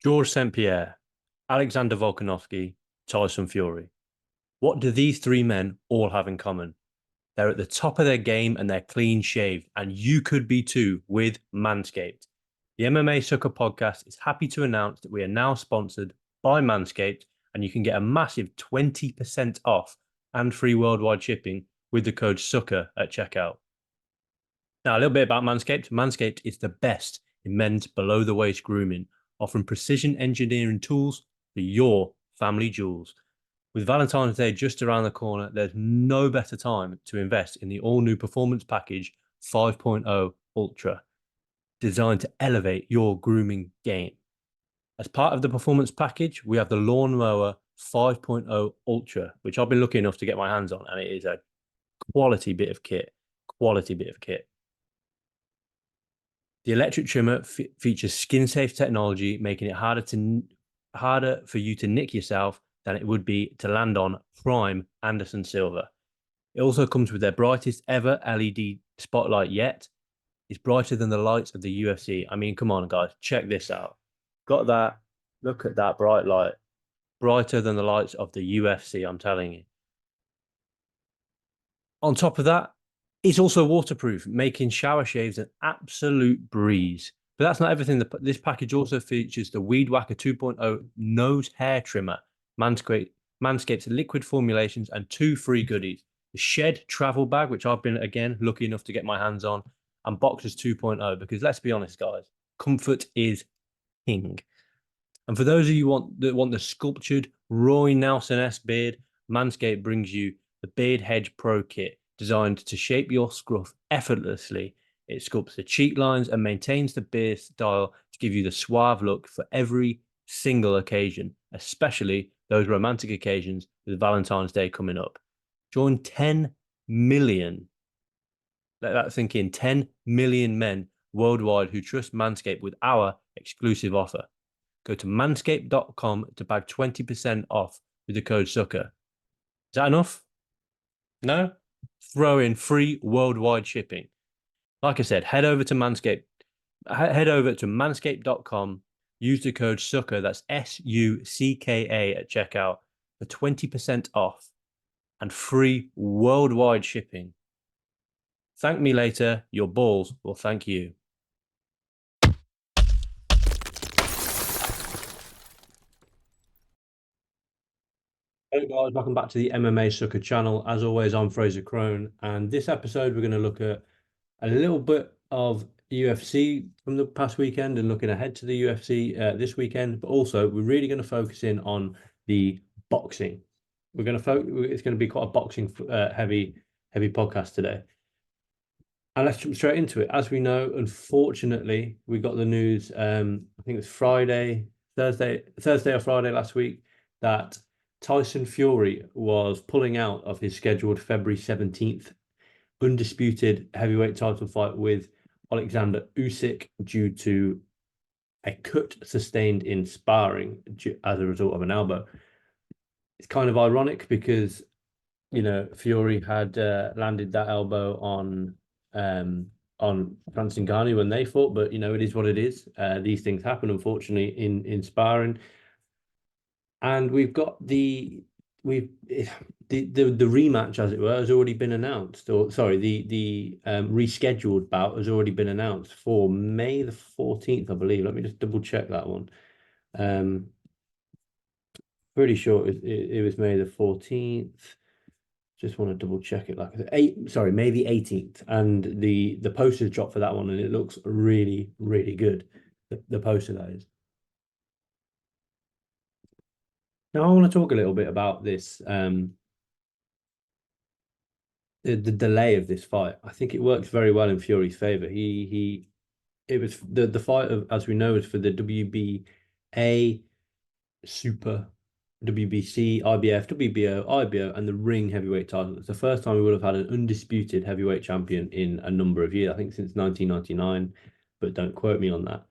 George St. Pierre, Alexander Volkanovski, Tyson Fury. What do these three men all have in common? They're at the top of their game and they're clean shaved, and you could be too with Manscaped. The MMA Sucker podcast is happy to announce that we are now sponsored by Manscaped, and you can get a massive 20% off and free worldwide shipping with the code SUCKER at checkout. Now, a little bit about Manscaped. Manscaped is the best in men's below the waist grooming, offering precision engineering tools for your family jewels. With Valentine's Day just around the corner, there's no better time to invest in the all-new Performance Package 5.0 Ultra, designed to elevate your grooming game. As part of the Performance Package, we have the Lawnmower 5.0 Ultra, which I've been lucky enough to get my hands on, and it is a quality bit of kit. Quality bit of kit. The electric trimmer features skin-safe technology, making it harder for you to nick yourself than it would be to land on prime Anderson silver. It also comes with their brightest ever LED spotlight yet. It's brighter than the lights of the UFC. I mean, come on, guys, check this out. Got that? Look at that bright light. Brighter than the lights of the UFC, I'm telling you. On top of that, it's also waterproof, making shower shaves an absolute breeze. But that's not everything. This package also features the Weed Whacker 2.0 nose hair trimmer, Manscaped's liquid formulations, and two free goodies. The Shed travel bag, which I've been, again, lucky enough to get my hands on, and Boxers 2.0, because let's be honest, guys, comfort is king. And for those of you that want the sculptured Roy Nelson-esque beard, Manscaped brings you the Beard Hedge Pro Kit, designed to shape your scruff effortlessly. It sculpts the cheek lines and maintains the beard style to give you the suave look for every single occasion, especially those romantic occasions with Valentine's Day coming up. Join 10 million, let that sink in, 10 million men worldwide who trust Manscaped with our exclusive offer. Go to manscaped.com to bag 20% off with the code SUCKER. Is that enough? No? Throw in free worldwide shipping. Like I said, head over to Manscaped. Head over to manscaped.com. Use the code SUCKER, that's SUCKA at checkout for 20% off and free worldwide shipping. Thank me later. Your balls will thank you. Hey guys, welcome back to the MMA Sucker channel. As always, I'm Fraser Crone, and this episode we're going to look at a little bit of UFC from the past weekend and looking ahead to the UFC this weekend, but also we're really going to focus in on the boxing. We're going to it's going to be quite a boxing heavy podcast today. And let's jump straight into it. As we know, unfortunately, we got the news, I think it was Thursday or Friday last week, that Tyson Fury was pulling out of his scheduled February 17th undisputed heavyweight title fight with Oleksandr Usyk due to a cut sustained in sparring as a result of an elbow. It's kind of ironic because, Fury had landed that elbow on Francis Ngannou when they fought, but, it is what it is. These things happen, unfortunately, in sparring. And we've got the rematch, as it were, has already been announced. Or sorry, the rescheduled bout has already been announced for May the 14th, I believe. Let me just double check that one. Pretty sure it was May the 14th. Just want to double check it. May the 18th. And the poster's dropped for that one, and it looks really, really good. The poster, that is. Now, I want to talk a little bit about this, the delay of this fight. I think it works very well in Fury's favor. It was the fight of, as we know, is for the WBA, Super, WBC, IBF, WBO, IBO, and the Ring heavyweight title. It's the first time we would have had an undisputed heavyweight champion in a number of years. I think since 1999, but don't quote me on that.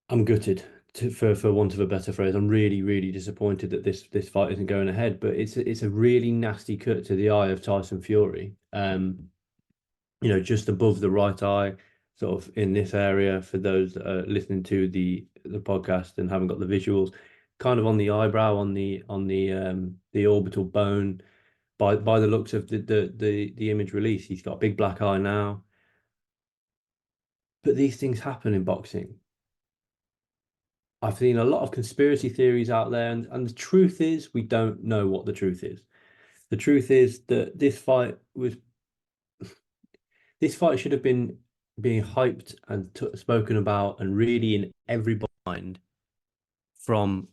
I'm gutted. For want of a better phrase, I'm really, really disappointed that this fight isn't going ahead. But it's a really nasty cut to the eye of Tyson Fury. Just above the right eye, sort of in this area. For those listening to the the podcast and haven't got the visuals, kind of on the eyebrow, the orbital bone. By the looks of the image release, he's got a big black eye now. But these things happen in boxing. I've seen a lot of conspiracy theories out there, and the truth is, we don't know what the truth is. The truth is that this fight should have been being hyped and spoken about and really in everybody's mind from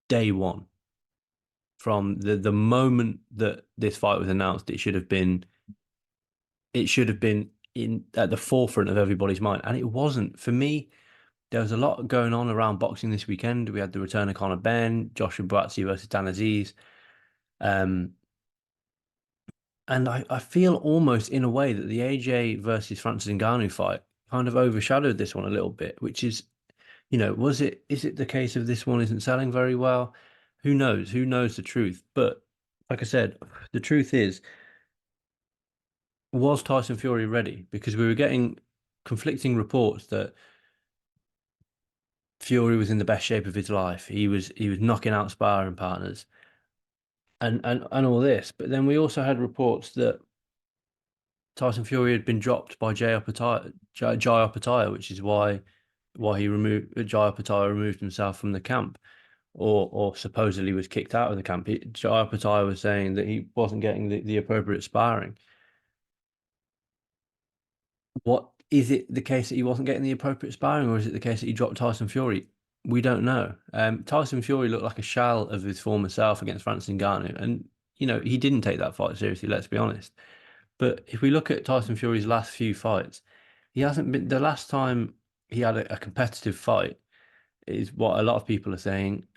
day one. From the moment that this fight was announced, it should have been in at the forefront of everybody's mind, and it wasn't. For me, there was a lot going on around boxing this weekend. We had the return of Conor Benn, Joshua Buatsi versus Dan Aziz. And I feel almost in a way that the AJ versus Francis Ngannou fight kind of overshadowed this one a little bit, which is, is it the case of this one isn't selling very well? Who knows? Who knows the truth? But like I said, the truth is, was Tyson Fury ready? Because we were getting conflicting reports that Fury was in the best shape of his life. He was knocking out sparring partners and all this. But then we also had reports that Tyson Fury had been dropped by Jai Opetaia, which is why Jai Opetaia removed himself from the camp, or supposedly was kicked out of the camp. Jai Opetaia was saying that he wasn't getting the appropriate sparring. What is it the case that he wasn't getting the appropriate sparring, or is it the case that he dropped Tyson Fury? We don't know. Tyson Fury looked like a shell of his former self against Francis Ngannou, and he didn't take that fight seriously. Let's be honest. But if we look at Tyson Fury's last few fights, he hasn't been the last time he had a competitive fight is what a lot of people are saying,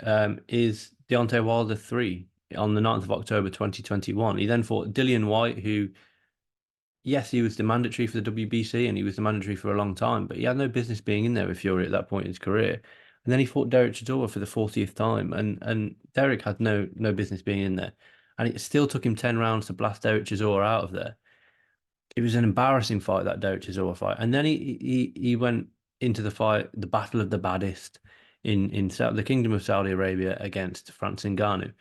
is Deontay Wilder 3 on the 9th of October 2021. He then fought Dillian Whyte, who, yes, he was the mandatory for the WBC and he was the mandatory for a long time, but he had no business being in there with Fury at that point in his career. And then he fought Derek Chisora for the 40th time, and Derek had no business being in there. And it still took him 10 rounds to blast Derek Chisora out of there. It was an embarrassing fight, that Derek Chisora fight. And then he went into the fight, the battle of the baddest in the Kingdom of Saudi Arabia against Francis Ngannou.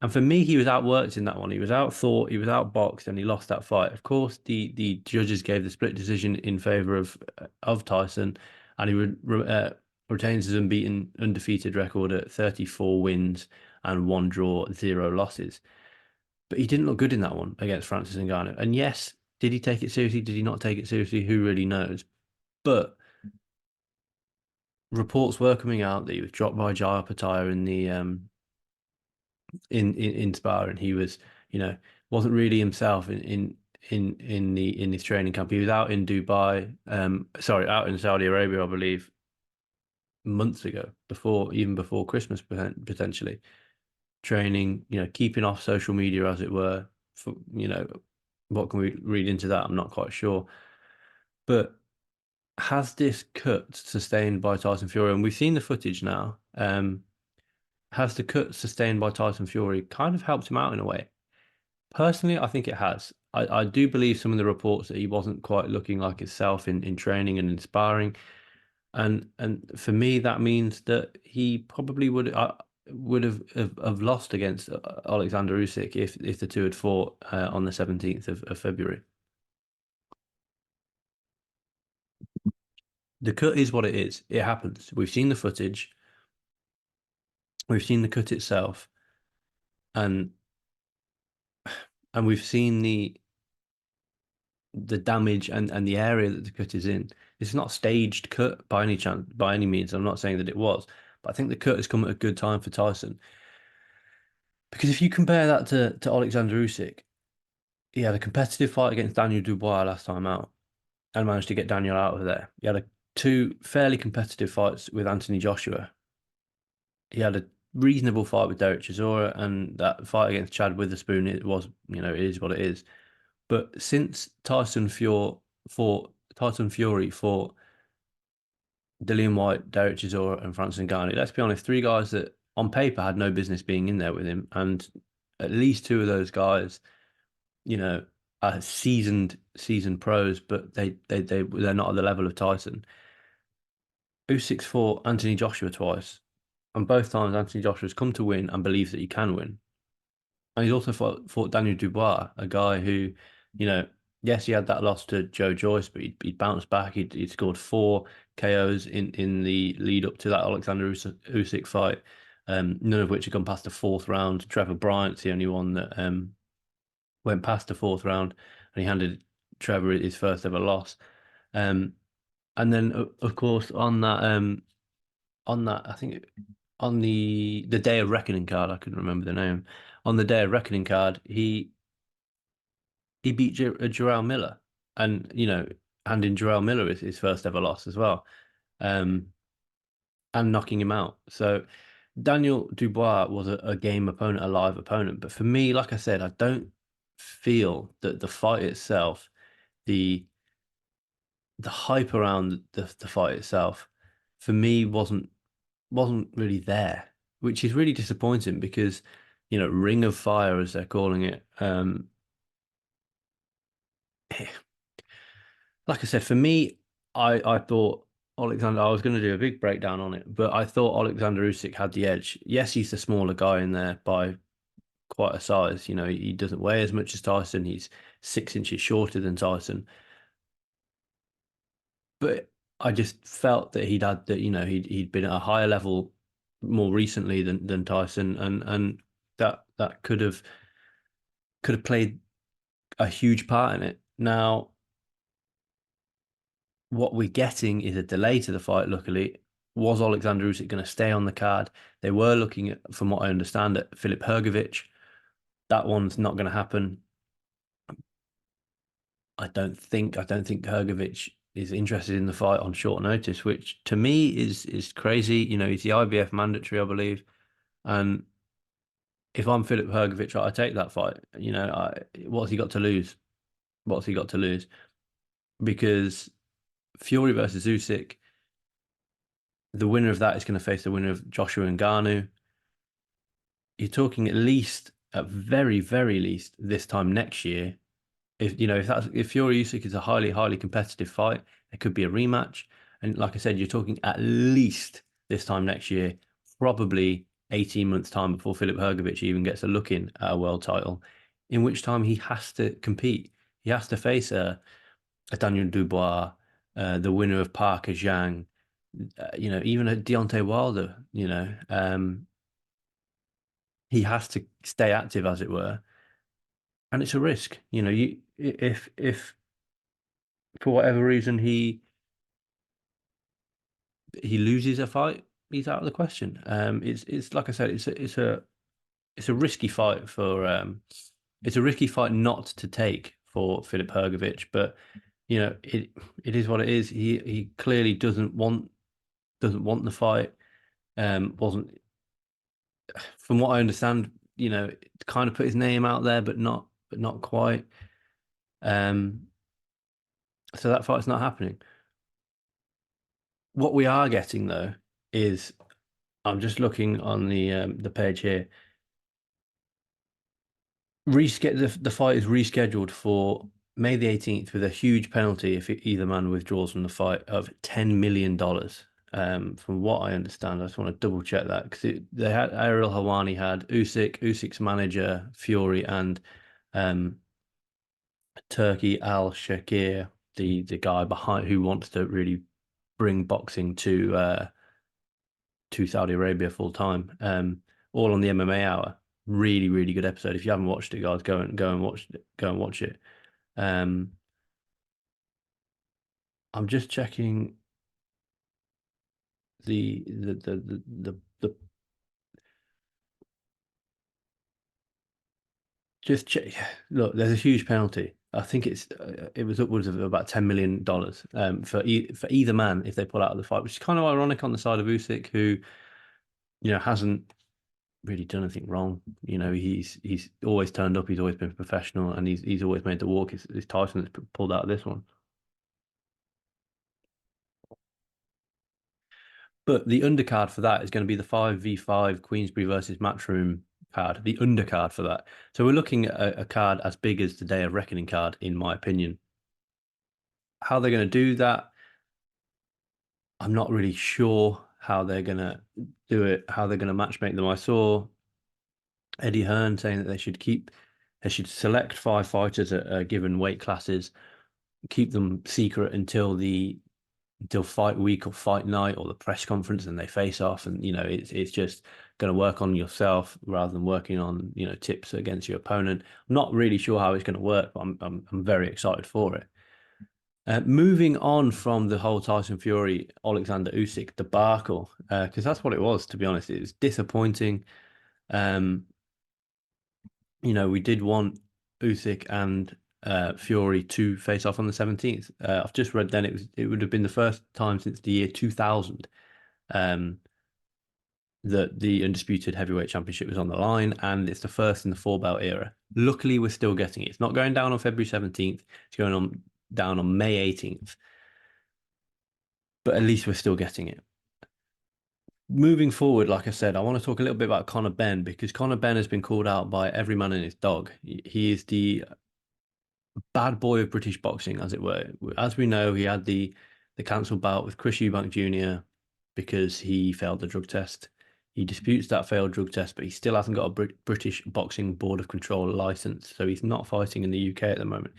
And for me, he was outworked in that one. He was outthought, he was outboxed, and he lost that fight. Of course, the judges gave the split decision in favor of Tyson, and he retains his unbeaten, undefeated record at 34 wins and 1 draw, 0 losses. But he didn't look good in that one against Francis Ngannou. And yes, did he take it seriously? Did he not take it seriously? Who really knows? But reports were coming out that he was dropped by Jai Opetaia in the in sparring. He was, wasn't really himself in his training camp. He was out in Dubai, out in Saudi Arabia, I believe, months ago, even before Christmas potentially, training, keeping off social media, as it were. For, what can we read into that? I'm not quite sure. But has this cut sustained by Tyson Fury? And we've seen the footage now. Has the cut sustained by Tyson Fury kind of helped him out in a way? Personally, I think it has. I do believe some of the reports that he wasn't quite looking like himself in training and in sparring. And for me, that means that he probably would have lost against Oleksandr Usyk if the two had fought on the 17th of February. The cut is what it is. It happens. We've seen the footage. We've seen the cut itself, and we've seen the damage and the area that the cut is in. It's not staged cut by any means. I'm not saying that it was, but I think the cut has come at a good time for Tyson. Because if you compare that to Oleksandr Usyk, he had a competitive fight against Daniel Dubois last time out and managed to get Daniel out of there. He had two fairly competitive fights with Anthony Joshua. He had a reasonable fight with Derek Chisora, and that fight against Chad Witherspoon, it it is what it is. But since Tyson Fury fought Dillian Whyte, Derek Chisora, and Francis Ngannou, let's be honest, 3 guys that on paper had no business being in there with him, and at least 2 of those guys, are seasoned pros, but they're not at the level of Tyson. Usyk's fought Anthony Joshua twice, and both times Anthony Joshua's come to win and believes that he can win. And he's also fought Daniel Dubois, a guy who, you know, yes, he had that loss to Joe Joyce, but he'd bounced back. He'd scored 4 KOs in the lead up to that Oleksandr Usyk fight, none of which had gone past the fourth round. Trevor Bryant's the only one that went past the fourth round, and he handed Trevor his first ever loss. Um, and then of course on that I think on the Day of Reckoning card, I couldn't remember the name. On the Day of Reckoning card, he beat Jarrell Miller, and handing Jarrell Miller his first ever loss as well, um, and knocking him out. So Daniel Dubois was a game opponent, a live opponent. But for me, like I said, I don't feel that the fight itself, the hype around the fight itself, for me wasn't really there, which is really disappointing because Ring of Fire as they're calling it. Like I said, for me, I thought Alexander. I was going to do a big breakdown on it, but I thought Alexander Usyk had the edge. Yes, he's the smaller guy in there by quite a size. He doesn't weigh as much as Tyson. He's 6 inches shorter than Tyson, but I just felt that he'd had that. He'd been at a higher level more recently than Tyson, and that could have played a huge part in it. Now, what we're getting is a delay to the fight, luckily. Was Alexander Usyk going to stay on the card? They were looking at, from what I understand, at Filip Hrgović. That one's not going to happen. I don't think Hrgović is interested in the fight on short notice, which to me is crazy. He's the IBF mandatory, I believe. And if I'm Filip Hrgović, I take that fight. What's he got to lose? What's he got to lose? Because Fury versus Usyk, the winner of that is going to face the winner of Joshua and Ngannou. You're talking at least, at very, very least, this time next year. If Fury Usyk is a highly, highly competitive fight, it could be a rematch. And like I said, you're talking at least this time next year, probably 18 months' time before Filip Hrgović even gets a look in at a world title, in which time he has to compete. He has to face a Daniel Dubois, the winner of Parker Zhang, even a Deontay Wilder. He has to stay active, as it were, and it's a risk. If for whatever reason he loses a fight, he's out of the question. It's like I said, it's a risky fight it's a risky fight not to take for Filip Hrgović, but it is what it is. He clearly doesn't want the fight. Wasn't From what I understand, kind of put his name out there, but not quite. Um, so that fight's not happening. What we are getting though is, I'm just looking on the page here. The fight is rescheduled for May the 18th with a huge penalty if either man withdraws from the fight of $10 million. From what I understand, I just want to double check that because they had Ariel Helwani, had Usyk's manager, Fury, and um, Turkey Al Shakir, the guy behind who wants to really bring boxing to Saudi Arabia full time. All on the MMA Hour. Really, really good episode. If you haven't watched it, guys, go and watch it. Um, I'm just checking the just check. Look, there's a huge penalty. I think it was upwards of about $10 million for either man if they pull out of the fight, which is kind of ironic on the side of Usyk, who hasn't really done anything wrong. He's always turned up. He's always been professional, and he's always made the walk. It's Tyson that's pulled out of this one. But the undercard for that is going to be the 5v5 Queensbury versus Matchroom card, the undercard for that. So we're looking at a card as big as the Day of Reckoning card, in my opinion. How they're going to do that, I'm not really sure how they're gonna do it, how they're gonna matchmake them. I saw Eddie Hearn saying that they should select 5 fighters at given weight classes, keep them secret until fight week or fight night or the press conference, and they face off. And it's just going to work on yourself rather than working on tips against your opponent. I'm not really sure how it's going to work, but I'm very excited for it. Moving on from the whole Tyson Fury Oleksandr Usyk debacle, because that's what it was, to be honest. It was disappointing. Um, we did want Usyk and Fury to face off on the 17th. I've just read then it would have been the first time since the year 2000 um, that the undisputed heavyweight championship was on the line, and it's the first in the four belt era. Luckily, we're still getting it. It's not going down on February 17th. It's going on down on May 18th. But at least we're still getting it. Moving forward, like I said, I want to talk a little bit about Conor Benn, because Conor Benn has been called out by every man and his dog. He is the bad boy of British boxing, as it were. As we know, he had the cancelled bout with Chris Eubank Jr. because he failed the drug test. He disputes that failed drug test, but he still hasn't got a British Boxing Board of Control license, so he's not fighting in the UK at the moment.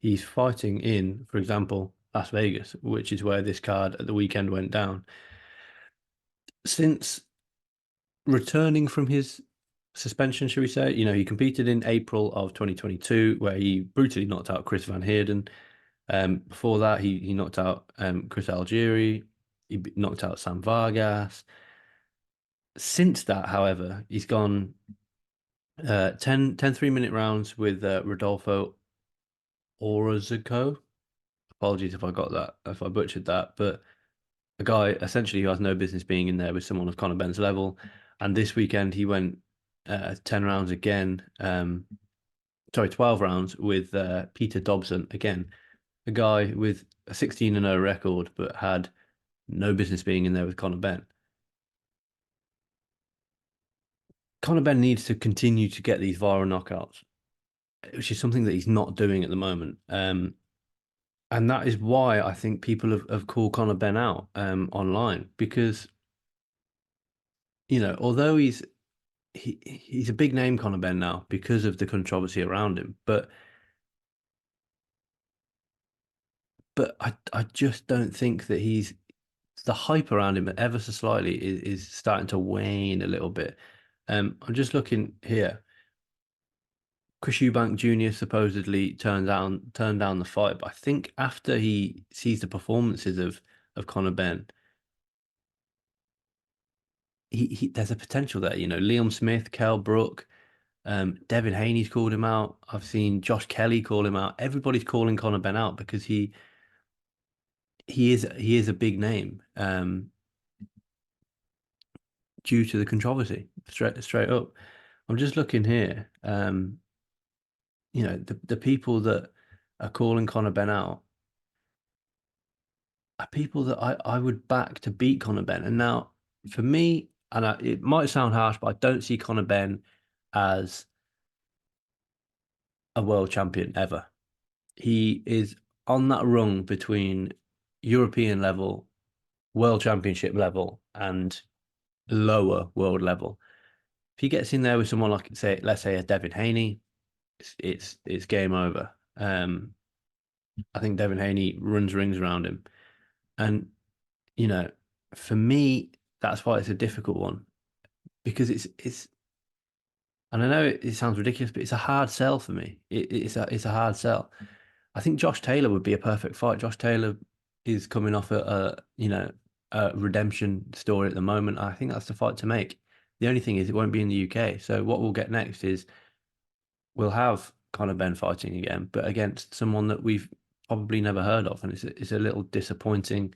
He's fighting in, for example, Las Vegas, which is where this card at the weekend went down. Since returning from his suspension, shall we say, he competed in April of 2022, where he brutally knocked out Chris Van Heerden. Before that, he knocked out Chris Algieri. He knocked out Sam Vargas. Since that, however, he's gone 10 3-minute rounds with Rodolfo Orozco. Apologies if I got that, if I butchered that, but a guy essentially who has no business being in there with someone of Conor Benn's level. And this weekend he went 10 rounds again. 12 rounds with Peter Dobson again, a guy with a 16-0 record, but had no business being in there with Conor Benn. Conor Benn needs to continue to get these viral knockouts, which is something that he's not doing at the moment. And that is why I think people have called Conor Benn out online, because although he's a big name, Conor Benn, now because of the controversy around him, but I just don't think that the hype around him ever so slightly is starting to wane a little bit. I'm just looking here. Chris Eubank Jr. supposedly turned down the fight, but I think after he sees the performances of Conor Benn, there's a potential there. Liam Smith, Kell Brook, Devin Haney's called him out. I've seen Josh Kelly call him out. Everybody's calling Conor Benn out because he is a big name due to the controversy. Straight up. I'm just looking here. The people that are calling Conor Benn out are people that I would back to beat Conor Benn. And now, for me, and it might sound harsh, but I don't see Conor Benn as a world champion ever. He is on that rung between European level, world championship level, and lower world level. If he gets in there with someone like, let's say a Devin Haney, it's game over. I think Devin Haney runs rings around him. And, for me, that's why it's a difficult one, because and I know it sounds ridiculous, but it's a hard sell for me. It's a hard sell. I think Josh Taylor would be a perfect fight. Josh Taylor is coming off a redemption story at the moment. I think that's the fight to make. The only thing is it won't be in the UK. So what we'll get next is we'll have Conor Benn fighting again, but against someone that we've probably never heard of, and it's a little disappointing.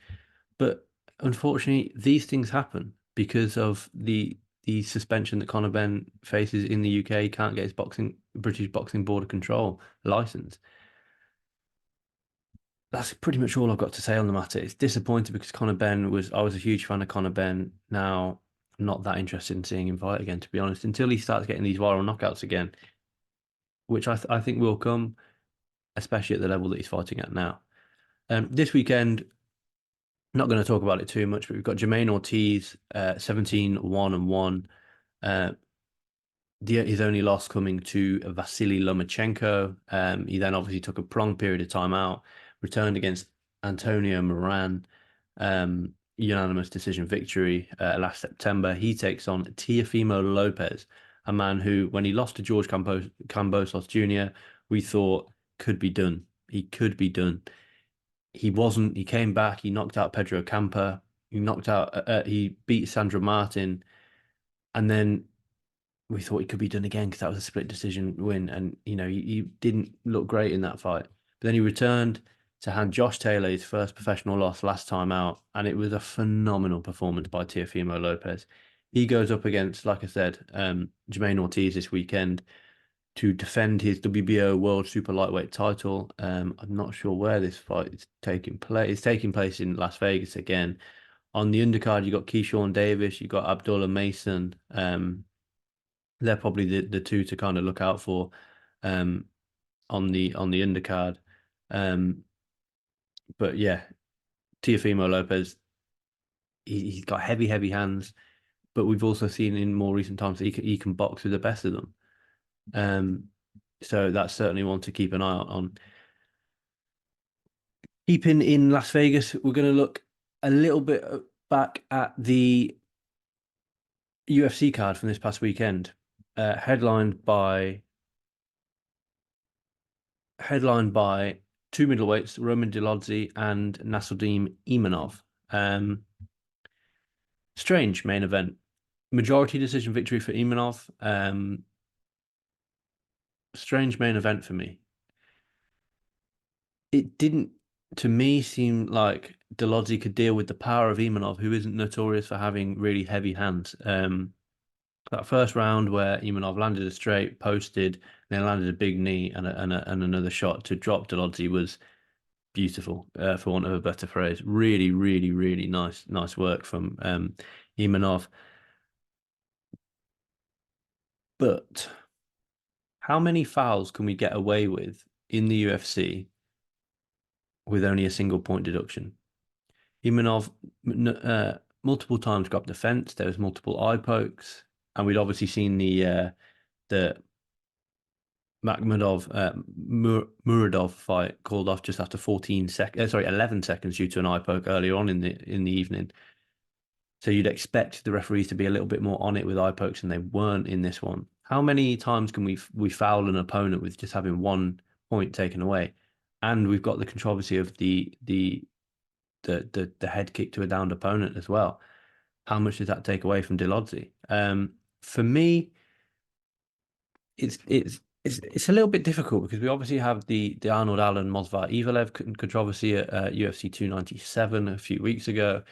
But unfortunately, these things happen because of the suspension that Conor Benn faces in the UK. He can't get his British Boxing Board of Control license. That's pretty much all I've got to say on the matter. It's disappointing because I was a huge fan of Conor Benn. Now, I'm not that interested in seeing him fight again, to be honest, until he starts getting these viral knockouts again, which I think will come, especially at the level that he's fighting at now. This weekend, Not going to talk about it too much, but we've got Jermaine Ortiz, 17-1-1. Uh, his only loss coming to Vasily Lomachenko. He then obviously took a prolonged period of time out, returned against Antonio Moran, unanimous decision victory last September. He takes on Teofimo Lopez, a man who, when he lost to George Kambosos Jr., we thought could be done. He could be done. He wasn't. He came back. He knocked out Pedro Campa. He beat Sandro Martin, and then we thought he could be done again because that was a split decision win. And, he didn't look great in that fight. But then he returned to hand Josh Taylor his first professional loss last time out. And it was a phenomenal performance by Teofimo Lopez. He goes up against, like I said, Jermaine Ortiz this weekend to defend his WBO World Super Lightweight title. I'm not sure where this fight is taking place. It's taking place in Las Vegas again. On the undercard, you got Keyshawn Davis, you got Abdullah Mason. They're probably the two to kind of look out for on the undercard. But yeah, Teofimo Lopez, he's got heavy hands, but we've also seen in more recent times that he can box with the best of them. So that's certainly one to keep an eye out on. Keeping in Las Vegas, we're going to look a little bit back at the UFC card from this past weekend, headlined by two middleweights, Roman Dolidze and Nassourdine Imavov. Strange main event. Majority decision victory for Imavov. Strange main event for me. It didn't, to me, seem like Dolidze could deal with the power of Imavov, who isn't notorious for having really heavy hands. That first round where Imavov landed a straight, posted, then landed a big knee and another shot to drop Dolidze was beautiful, for want of a better phrase. Really, really, really nice work from Imavov. But how many fouls can we get away with in the UFC with only a single point deduction? Imavov multiple times grabbed the fence. There was multiple eye pokes, and we'd obviously seen the Makhmudov Muradov fight called off just after 11 seconds due to an eye poke earlier on in the evening. So you'd expect the referees to be a little bit more on it with eye pokes, and they weren't in this one. How many times can we foul an opponent with just having 1 point taken away? And we've got the controversy of the head kick to a downed opponent as well. How much does that take away from Dolidze? For me, it's a little bit difficult because we obviously have the Arnold Allen Movsar Evelev controversy at UFC 297 a few weeks ago.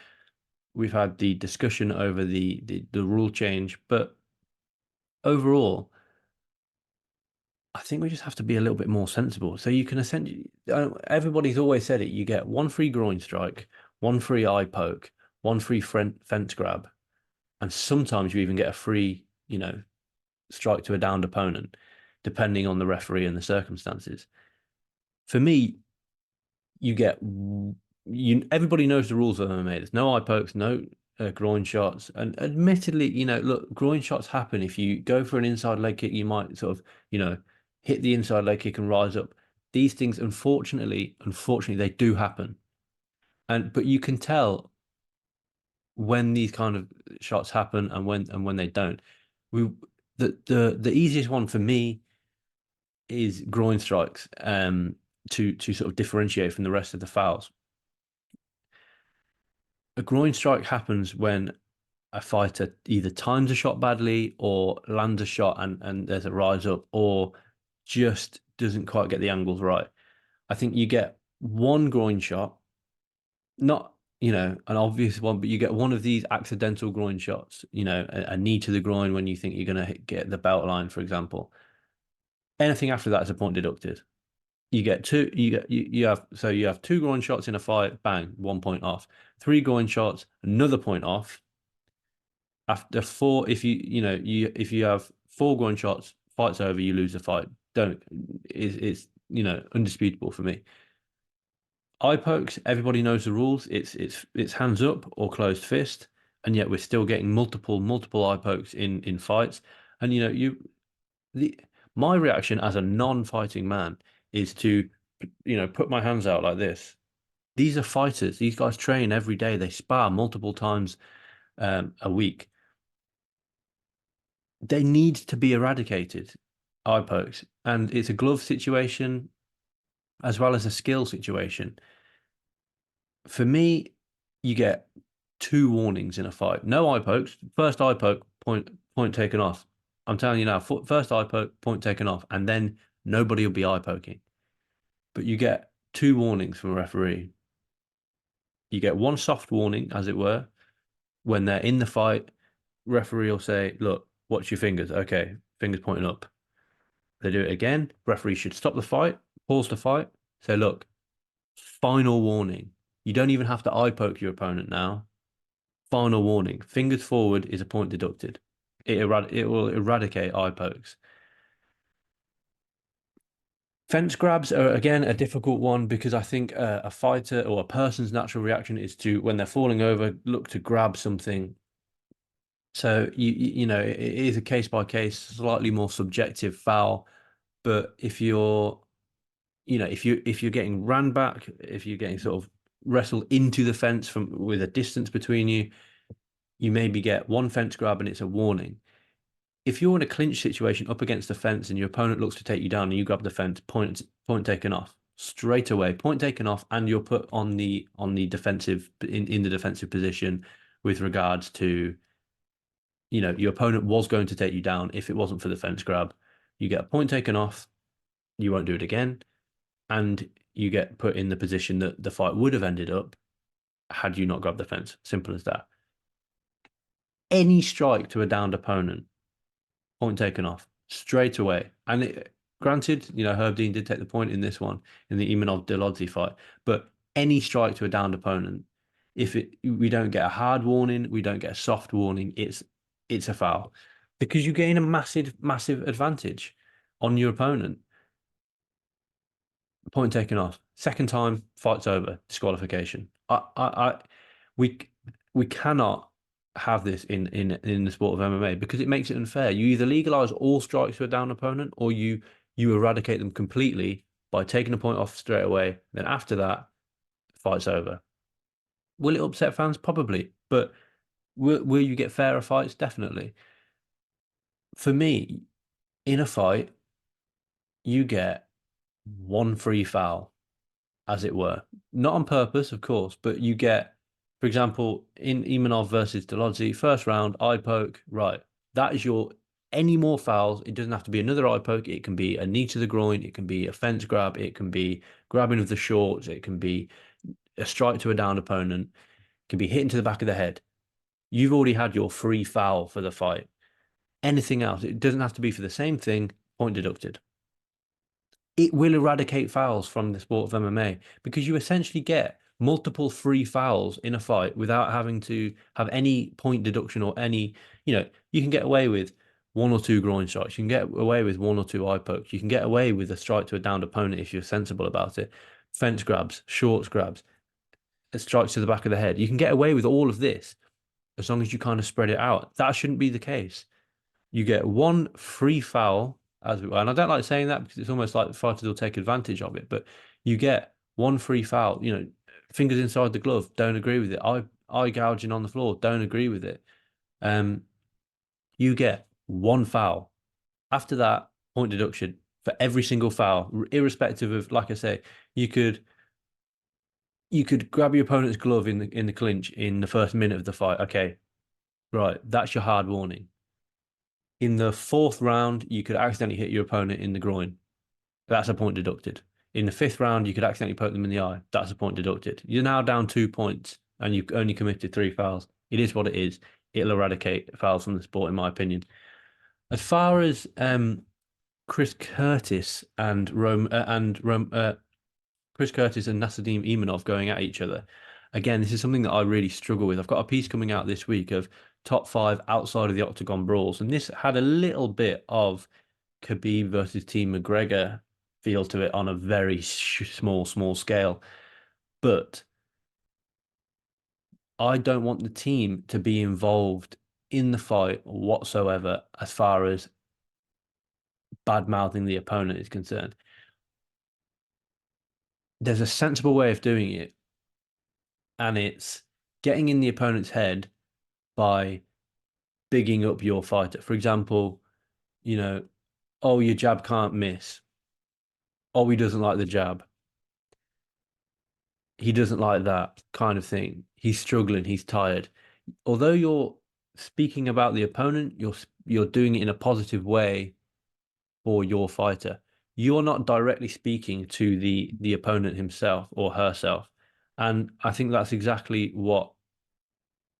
We've had the discussion over the rule change, but overall, I think we just have to be a little bit more sensible. So you can essentially, everybody's always said it, you get one free groin strike, one free eye poke, one free fence grab, and sometimes you even get a free, strike to a downed opponent, depending on the referee and the circumstances. For me, everybody knows the rules of MMA. There's no eye pokes, no groin shots, and admittedly, look, groin shots happen. If you go for an inside leg kick, you might sort of, hit the inside leg kick and rise up. These things, unfortunately, they do happen, but you can tell when these kind of shots happen and when they don't. The easiest one for me is groin strikes, to sort of differentiate from the rest of the fouls. A groin strike happens when a fighter either times a shot badly or lands a shot and there's a rise up, or just doesn't quite get the angles right. I think you get one groin shot, not, an obvious one, but you get one of these accidental groin shots, a knee to the groin when you think you're going to get the belt line, for example. Anything after that is a point deducted. You get two, you have two groin shots in a fight, bang, 1 point off. Three groin shots, another point off. After four, if you have four groin shots, fight's over, you lose the fight. It's undisputable for me. eye pokes, everybody knows the rules. It's hands up or closed fist, and yet we're still getting multiple eye pokes in fights. And the my reaction as a non-fighting man is to put my hands out like this. These are fighters. These guys train every day. They spar multiple times a week. They need to be eradicated, eye pokes, and it's a glove situation as well as a skill situation. For me, you get two warnings in a fight. No eye pokes. First eye poke, point taken off. I'm telling you now, first eye poke, point taken off, and then nobody will be eye poking. But you get two warnings from a referee. You get one soft warning, as it were, when they're in the fight. Referee will say, "Look, watch your fingers." Okay, fingers pointing up. They do it again. Referee should stop the fight, pause the fight, say, "Look, final warning. You don't even have to eye poke your opponent now. Final warning. Fingers forward is a point deducted. It will eradicate eye pokes. Fence grabs are again a difficult one because I think a fighter or a person's natural reaction is to, when they're falling over, look to grab something. So it is a case by case, slightly more subjective foul. But if you're getting ran back, if you're getting sort of wrestled into the fence from with a distance between you, you maybe get one fence grab and it's a warning. If you're in a clinch situation up against the fence and your opponent looks to take you down and you grab the fence, point taken off straight away, point taken off, and you're put on the defensive in the defensive position with regards to your opponent was going to take you down if it wasn't for the fence grab. You get a point taken off, you won't do it again, and you get put in the position that the fight would have ended up had you not grabbed the fence. Simple as that. Any strike to a downed opponent, point taken off straight away. And granted, Herb Dean did take the point in this one in the Imavov Dolidze fight, but any strike to a downed opponent, if we don't get a hard warning, we don't get a soft warning, it's a foul because you gain a massive advantage on your opponent. Point taken off. Second time, fight's over. Disqualification. We we cannot have this in the sport of MMA because it makes it unfair. You either legalize all strikes to a down opponent, or you eradicate them completely by taking a point off straight away. Then after that, fight's over. Will it upset fans? Probably, but will you get fairer fights? Definitely. For me, in a fight, you get one free foul, as it were. Not on purpose, of course, but you get, for example, in Imanov versus Dolidze, first round, eye poke, right. That is any more fouls. It doesn't have to be another eye poke. It can be a knee to the groin. It can be a fence grab. It can be grabbing of the shorts. It can be a strike to a down opponent. It can be hitting to the back of the head. You've already had your free foul for the fight. Anything else, it doesn't have to be for the same thing, point deducted. It will eradicate fouls from the sport of MMA because you essentially get multiple free fouls in a fight without having to have any point deduction or you can get away with one or two groin strikes. You can get away with one or two eye pokes. You can get away with a strike to a downed opponent if you're sensible about it. Fence grabs, shorts grabs, strikes to the back of the head. You can get away with all of this as long as you kind of spread it out. That shouldn't be the case. You get one free foul and I don't like saying that because it's almost like the fighters will take advantage of it, but you get one free foul, fingers inside the glove, don't agree with it. Eye gouging on the floor, don't agree with it. You get one foul. After that, point deduction for every single foul, irrespective of, like I say, you could grab your opponent's glove in the clinch in the first minute of the fight. Okay, right, that's your hard warning. In the fourth round, you could accidentally hit your opponent in the groin. That's a point deducted. In the fifth round, you could accidentally poke them in the eye. That's a point deducted. You're now down 2 points and you've only committed 3 fouls. It is what it is. It'll eradicate fouls from the sport, in my opinion. As far as Chris Curtis and Chris Curtis and Nasruddin Imanov going at each other. Again, this is something that I really struggle with. I've got a piece coming out this week of top 5 outside of the octagon brawls, and this had a little bit of Khabib versus Team McGregor feel to it on a very small scale. But I don't want the team to be involved in the fight whatsoever as far as bad mouthing the opponent is concerned. There's a sensible way of doing it, and it's getting in the opponent's head by bigging up your fighter. For example, oh, your jab can't miss. Oh, he doesn't like the jab. He doesn't like that kind of thing. He's struggling. He's tired. Although you're speaking about the opponent, you're doing it in a positive way for your fighter. You're not directly speaking to the opponent himself or herself. And I think that's exactly what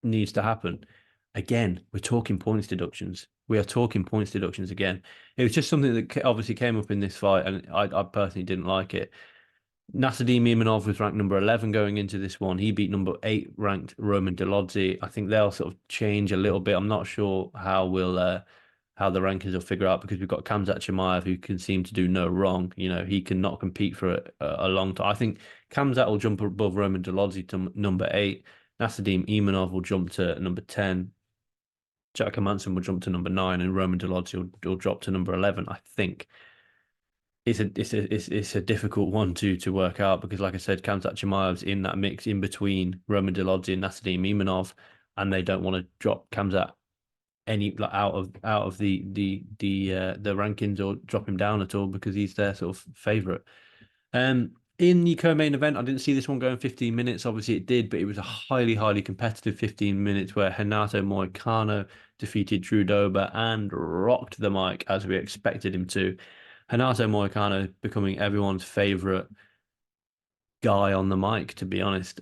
needs to happen. Again, we're talking points deductions. We are talking points deductions again. It was just something that obviously came up in this fight, and I personally didn't like it. Nasruddin Imavov was ranked number 11 going into this one. He beat number 8 ranked Roman Dolidze. I think they'll sort of change a little bit. I'm not sure how the rankings will figure out, because we've got Khamzat Chimaev, who can seem to do no wrong. He cannot compete for a long time. I think Khamzat will jump above Roman Dolidze to number 8. Nasruddin Imavov will jump to number 10. Jack Hermansson will jump to number 9, and Roman Dolidze will drop to number 11, I think. It's a difficult one to work out, because, like I said, Khamzat Chimaev's in that mix in between Roman Dolidze and Nasruddin Imavov, and they don't want to drop Khamzat out of the rankings, or drop him down at all, because he's their sort of favorite. In the co-main event, I didn't see this one going 15 minutes. Obviously, it did, but it was a highly competitive 15 minutes where Renato Moicano defeated Drew Dober and rocked the mic as we expected him to. Renato Moicano becoming everyone's favorite guy on the mic, to be honest.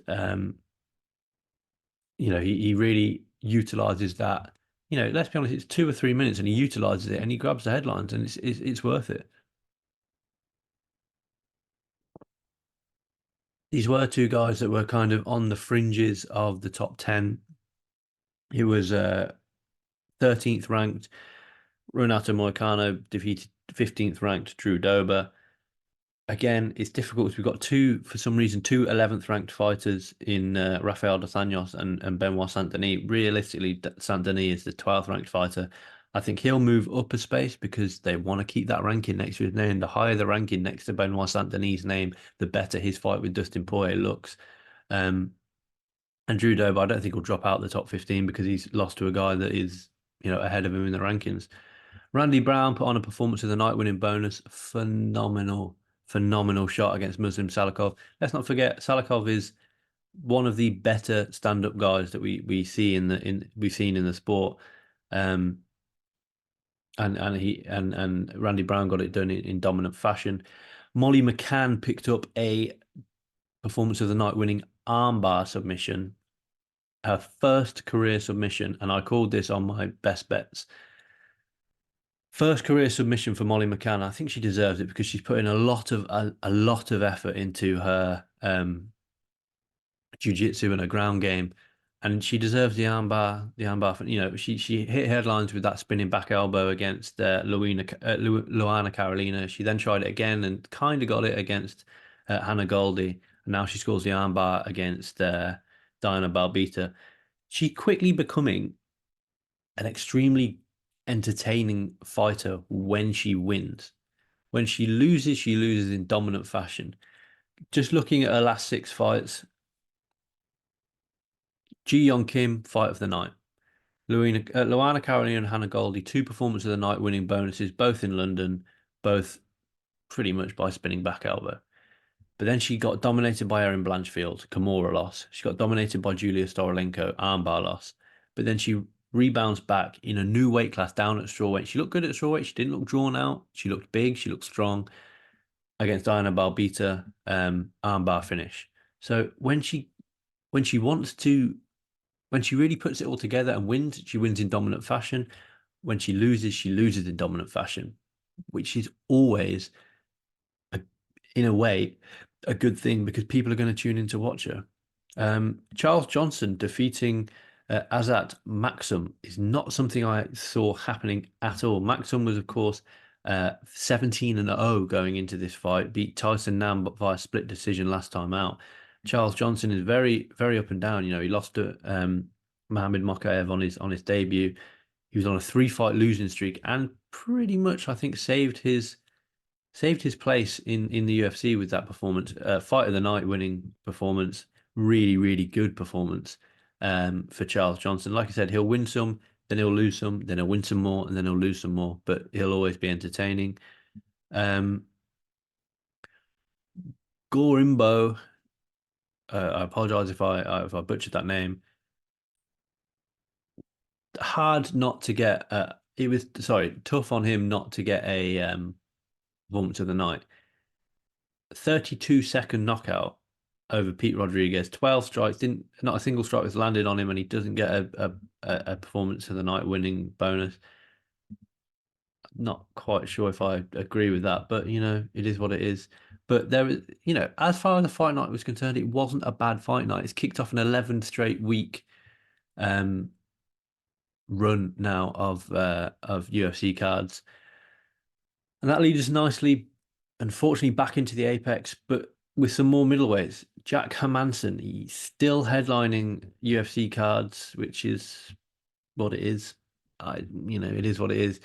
He really utilizes that. Let's be honest, it's 2 or 3 minutes, and he utilizes it, and he grabs the headlines, and it's worth it. These were two guys that were kind of on the fringes of the top 10. He was 13th ranked. Renato Moicano defeated 15th ranked Drew Dober. Again, it's difficult because we've got for some reason, two 11th ranked fighters in Rafael dos Anjos and Benoit Saint-Denis. Realistically, Saint-Denis is the 12th ranked fighter. I think he'll move up a space because they want to keep that ranking next to his name. The higher the ranking next to Benoit Saint-Denis' name, the better his fight with Dustin Poirier looks. And Drew Dober, I don't think will drop out the top 15 because he's lost to a guy that is, ahead of him in the rankings. Randy Brown put on a performance of the night, winning bonus. Phenomenal shot against Muslim Salikov. Let's not forget, Salikov is one of the better stand-up guys that we've seen in the sport. And Randy Brown got it done in dominant fashion. Molly McCann picked up a performance of the night, winning armbar submission, her first career submission, and I called this on my best bets. First career submission for Molly McCann. I think she deserves it because she's put in a lot of effort into her jiu-jitsu and her ground game, and she deserves the armbar. She hit headlines with that spinning back elbow against Luana Carolina. She then tried it again and kind of got it against Hannah Goldie, and now she scores the armbar against Diana Balbita. She quickly becoming an extremely entertaining fighter when she wins. When she loses in dominant fashion. Just looking at her last 6 fights, Ji Young Kim, fight of the night. Luana Carolina and Hannah Goldie, 2 performances of the night, winning bonuses, both in London, both pretty much by spinning back elbow. But then she got dominated by Erin Blanchfield, Kimura loss. She got dominated by Julia Storolenko, armbar loss. But then she rebounds back in a new weight class down at strawweight. She looked good at strawweight. She didn't look drawn out. She looked big. She looked strong against Diana Balbita, armbar finish. So when she really puts it all together and wins, she wins in dominant fashion. When she loses in dominant fashion, which is always, in a way, a good thing because people are going to tune in to watch her. Charles Johnson defeating Azat Maxim is not something I saw happening at all. Maxim was, of course, 17-0 going into this fight, beat Tyson Nam via split decision last time out. Charles Johnson is very, very up and down. He lost to Mohamed Mokaev on his debut. He was on a 3-fight losing streak and pretty much, I think, saved his place in the UFC with that performance. Fight of the night winning performance. Really, really good performance for Charles Johnson. Like I said, he'll win some, then he'll lose some, then he'll win some more, and then he'll lose some more. But he'll always be entertaining. Um, Gorimbo, I apologize if I butchered that name. Hard not to get. It was tough on him not to get a performance of the night. 32-second knockout over Pete Rodriguez. 12 strikes, didn't not a single strike was landed on him, and he doesn't get a performance of the night winning bonus. Not quite sure if I agree with that, but it is what it is. But there is, as far as the fight night was concerned, it wasn't a bad fight night. It's kicked off an 11th straight week um run now of UFC cards. And that leads us nicely, unfortunately, back into the apex, but with some more middleweights. Jack Hermansson, he's still headlining UFC cards, which is what it is. It is what it is.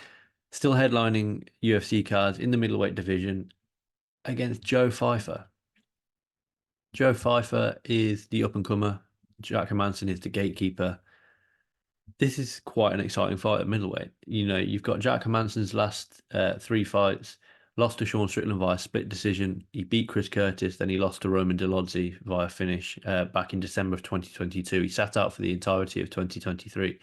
Still headlining UFC cards in the middleweight division against Joe Pfeiffer. Joe Pfeiffer is the up and comer. Jack Hermansson is the gatekeeper. This is quite an exciting fight at middleweight. You've got Jack Hermansson's last 3 fights, lost to Sean Strickland via split decision. He beat Chris Curtis, then he lost to Roman Dolidze via finish back in December of 2022. He sat out for the entirety of 2023.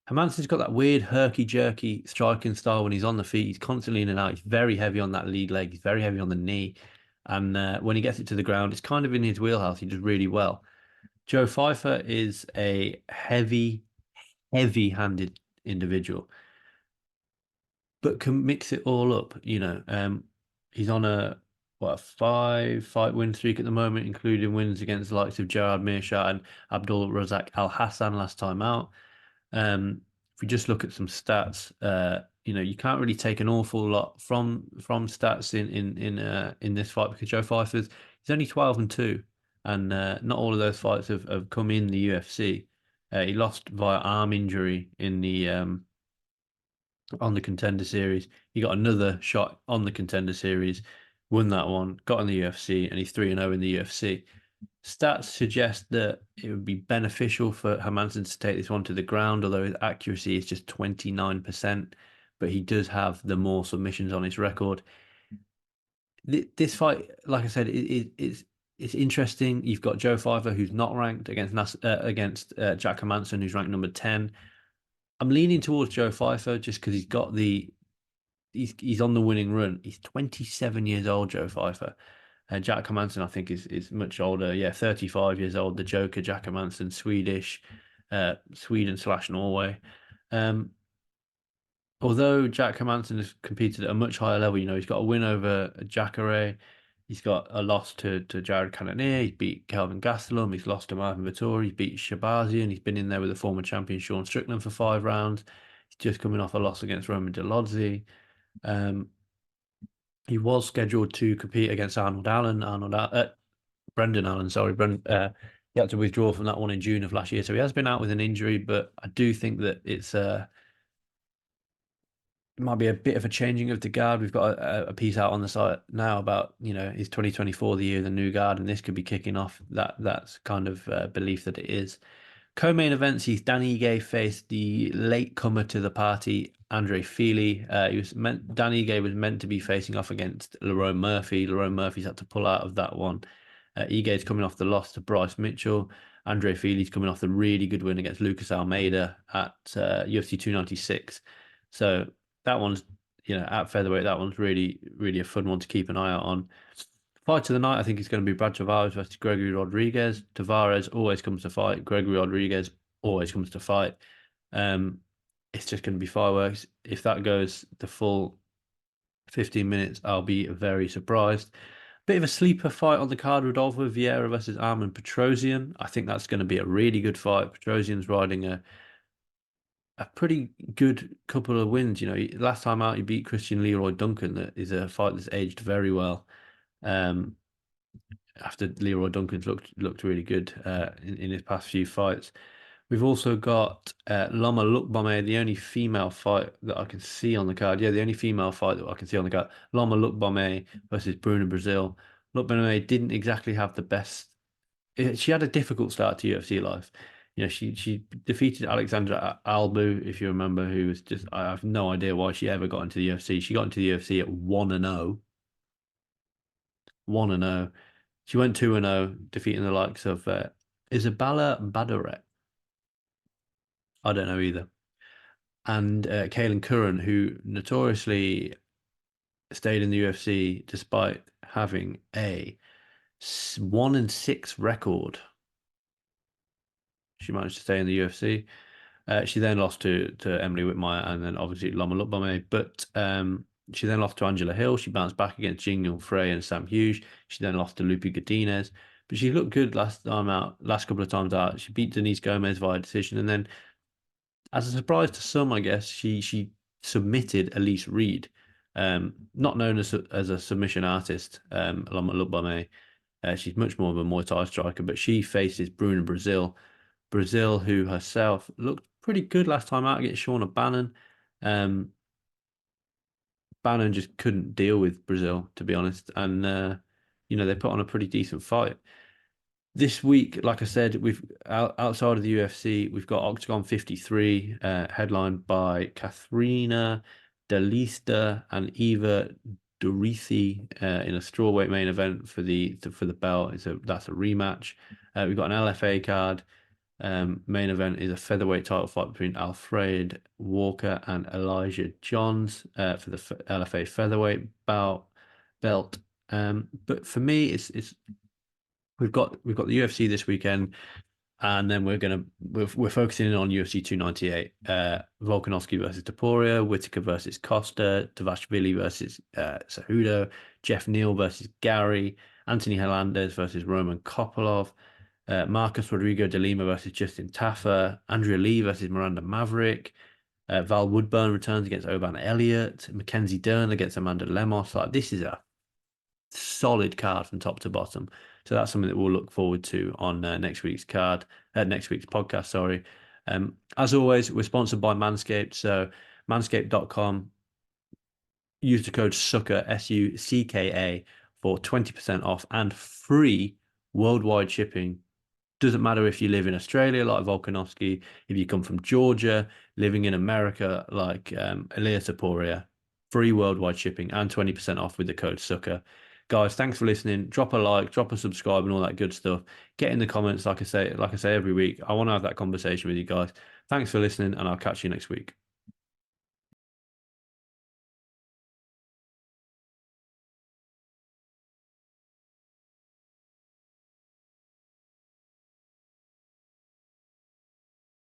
Hermansson's got that weird herky-jerky striking style when he's on the feet. He's constantly in and out. He's very heavy on that lead leg. He's very heavy on the knee. And when he gets it to the ground, it's kind of in his wheelhouse. He does really well. Joe Pfeiffer is a heavy-handed individual, but can mix it all up. He's on a 5-fight win streak at the moment, including wins against the likes of Gerard Meerschaert and Abdul Razak Al Hassan last time out. If we just look at some stats, you can't really take an awful lot from stats in this fight because Joe Pfeiffer's he's only 12-2, and not all of those fights have come in the UFC. He lost via arm injury in the on the Contender Series. He got another shot on the Contender Series, won that one, got in the UFC, and he's 3-0 in the UFC. Stats suggest that it would be beneficial for Hermansson to take this one to the ground, although his accuracy is just 29%, but he does have the more submissions on his record. This fight, like I said, it's interesting. You've got Joe Pfeiffer, who's not ranked, against Jack Hermansson, who's ranked number 10. I'm leaning towards Joe Pfeiffer just because he's on the winning run. He's 27 years old, Joe Pfeiffer. And Jack Hermansson, I think, is much older. Yeah, 35 years old. The Joker, Jack Hermansson, Swedish, Sweden/Norway. Although Jack Hermansson has competed at a much higher level, he's got a win over Jacare. He's got a loss to Jared Cannonier. He beat Kelvin Gastelum. He's lost to Marvin Vettori. He beat Shabazian. He's been in there with the former champion Sean Strickland for 5 rounds. He's just coming off a loss against Roman Dolidze. He was scheduled to compete against Brendan Allen. Sorry, he had to withdraw from that one in June of last year, so he has been out with an injury. But I do think that it might be a bit of a changing of the guard. We've got a piece out on the site now about is 2024 the year of the new guard, and this could be kicking off that's kind of belief that it is. Co-main events, he's Dan Ige faced the late comer to the party, Andre Fili. Dan Ige was meant to be facing off against Lerone Murphy. Lerone Murphy's had to pull out of that one. Ige's coming off the loss to Bryce Mitchell. Andre Fili's coming off the really good win against Lucas Almeida at UFC 296. So that one's, at featherweight, that one's really, really a fun one to keep an eye out on. Fight of the night, I think it's going to be Brad Tavares versus Gregory Rodriguez. Tavares always comes to fight. Gregory Rodriguez always comes to fight. It's just going to be fireworks. If that goes the full 15 minutes, I'll be very surprised. Bit of a sleeper fight on the card, Rodolfo Vieira versus Armen Petrosyan. I think that's going to be a really good fight. Petrosyan's riding a pretty good couple of wins. Last time out, he beat Christian Leroy Duncan. That is a fight that's aged very well. after Leroy Duncan's looked really good in his past few fights. We've also got Loma Lookbome, the only female fight that I can see on the card. Yeah, the only female fight that I can see on the card. Loma Lookbome versus Bruna Brazil. Lookbome didn't exactly have the best. She had a difficult start to UFC life. You know, she defeated Alexandra Albu, if you remember, who was just, I have no idea why she ever got into the UFC. She got into the UFC at 1-0. 1-0. She went 2-0, defeating the likes of Isabella Badoret. I don't know either. And Kaylin Curran, who notoriously stayed in the UFC despite having a 1-6 record. She managed to stay in the UFC. She then lost to Emily Whitmire and then obviously Loma Lookbome. But she then lost to Angela Hill. She bounced back against Jing Young Frey and Sam Hughes. She then lost to Lupi Godinez. But she looked good last couple of times out. She beat Denise Gomez via decision. And then, as a surprise to some, I guess, she submitted Elise Reed, not known as a submission artist, Loma Lookbome. She's much more of a Muay Thai striker, but she faces Bruna Brazil. Brazil, who herself looked pretty good last time out against Shauna Bannon. Bannon just couldn't deal with Brazil, to be honest. And, they put on a pretty decent fight. This week, like I said, we've outside of the UFC, we've got Octagon 53, headlined by Katharina Delista and Eva Dorithi in a strawweight main event for the belt. That's a rematch. We've got an LFA card. Main event is a featherweight title fight between Alfred Walker and Elijah Johns for the LFA featherweight belt. But for me, it's we've got the UFC this weekend, and then we're focusing in on UFC 298. Volkanovski versus Topuria, Whittaker versus Costa, Tavashvili versus Cejudo, Jeff Neal versus Gary, Anthony Hernandez versus Roman Kopolov, Marcus Rodrigo de Lima versus Justin Taffer, Andrea Lee versus Miranda Maverick, Val Woodburn returns against Oban Elliott, Mackenzie Dern against Amanda Lemos. Like, this is a solid card from top to bottom. So that's something that we'll look forward to on next week's podcast. Sorry. As always, we're sponsored by Manscaped. So manscaped.com. Use the code SUCKA, SUCKA, for 20% off and free worldwide shipping. Doesn't matter if you live in Australia like Volkanovski, if you come from Georgia, living in America like Ilia Topuria, free worldwide shipping and 20% off with the code SUCKA. Guys, thanks for listening. Drop a like, drop a subscribe and all that good stuff. Get in the comments, like I say every week. I want to have that conversation with you guys. Thanks for listening, and I'll catch you next week.